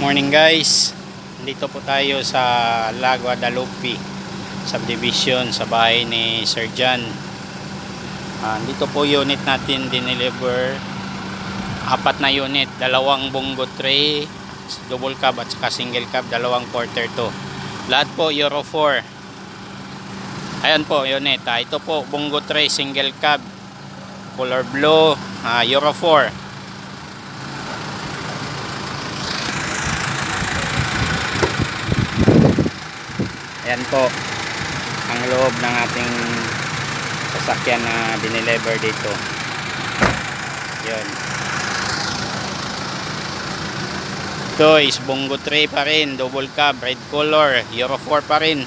Morning guys, dito po tayo sa La Guadalupe subdivision sa bahay ni Sir John. Dito po unit natin dineliver, 4 na unit, 2 bongo tray, double cab at saka single cab, 2 quarter to. Lahat po Euro 4. Ayan po unit, ito po bongo tray single cab, color blue, Euro 4. Ayan po ang loob ng ating sasakyan na dineliver dito. Yun. Ito is bongo tray pa rin, double cab, red color, Euro 4 pa rin.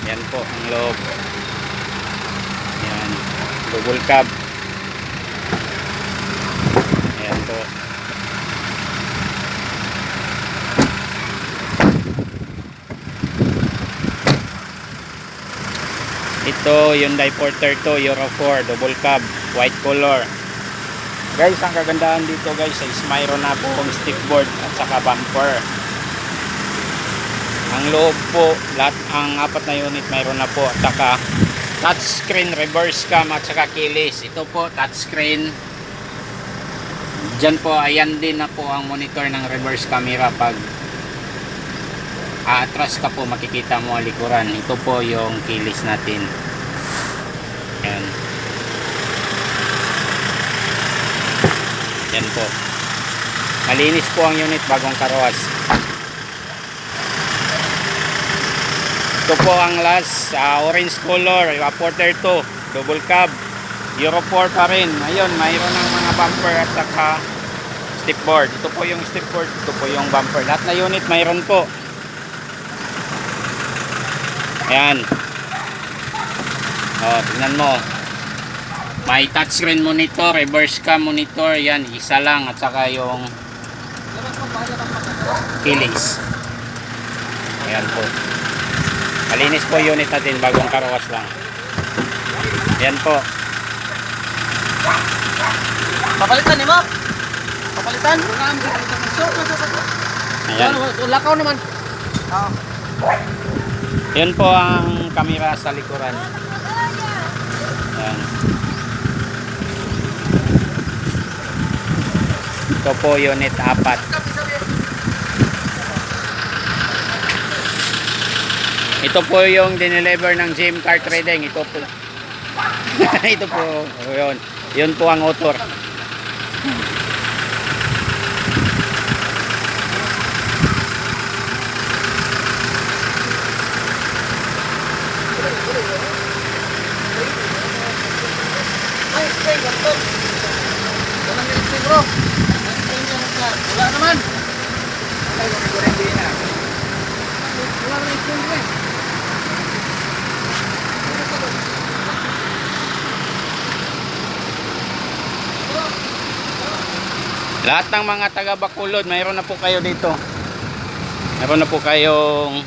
Yan po ang loob. Yan, double cab. Ayan po. Ito Hyundai Porter to, Euro 4, double cab, white color. Guys, ang kagandahan dito guys is mayroon na po stickboard at saka bumper. Ang loob po, lahat ang 4 na unit mayroon na po, at saka touchscreen, reverse cam at saka keyless. Ito po touchscreen. Diyan po, ayan din na po ang monitor ng reverse camera. Pag aatras ka po, makikita mo ang likuran. Ito po yung keyless natin. Ayan. Yan po. Malinis po ang unit, bagong karawas. Ito po ang last, orange color, Porter 2, double cab, Euro 4 pa rin. Ayun, mayroon ng mga bumper at saka stepboard. Ito po yung stepboard, ito po yung bumper. Lahat na unit mayroon po. Ayan. O, tingnan mo. May touchscreen monitor, reverse cam monitor. Yan, isa lang. At saka yung keyless. Ayan po. Malinis po unit natin, bagong karawas lang. Ayan po. Papalitan ni Map. Papalitan. Ayan. Lakaw naman. Yan po ang camera sa likuran. Ayan. Ito po unit 4. Ito po yung dineliver ng GM Car Trading. Ito po. Ito po. Yun. Yun po ang author. Wala naman. Lahat ng mga taga Bacolod, mayroon na po kayo dito. Mayroon na po kayong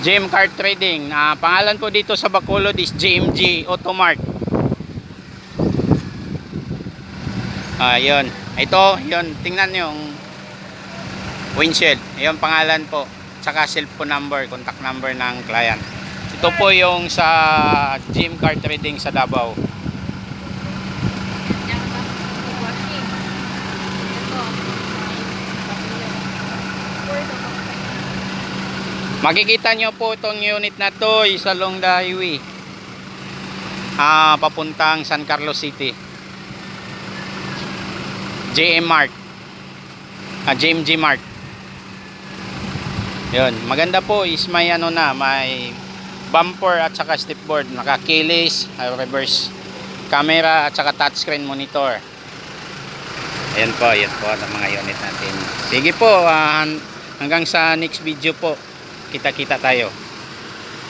GM Car Trading. Pangalan po dito sa Bacolod is JMG Automart. Yun. Ito, yun. Tingnan nyo yung windshield. Yung pangalan po. Tsaka cellphone number, contact number ng client. Ito po yung sa GM Car Trading sa Davao. Makikita nyo po itong unit na to sa along the highway, papuntang San Carlos City. JM Mart, JMG Mart. Yun, maganda po is may may bumper at saka stepboard, naka-keyless, reverse camera at saka touchscreen monitor. Ayan po ang mga unit natin. Sige po, hanggang sa next video po. Kita-kita tayo.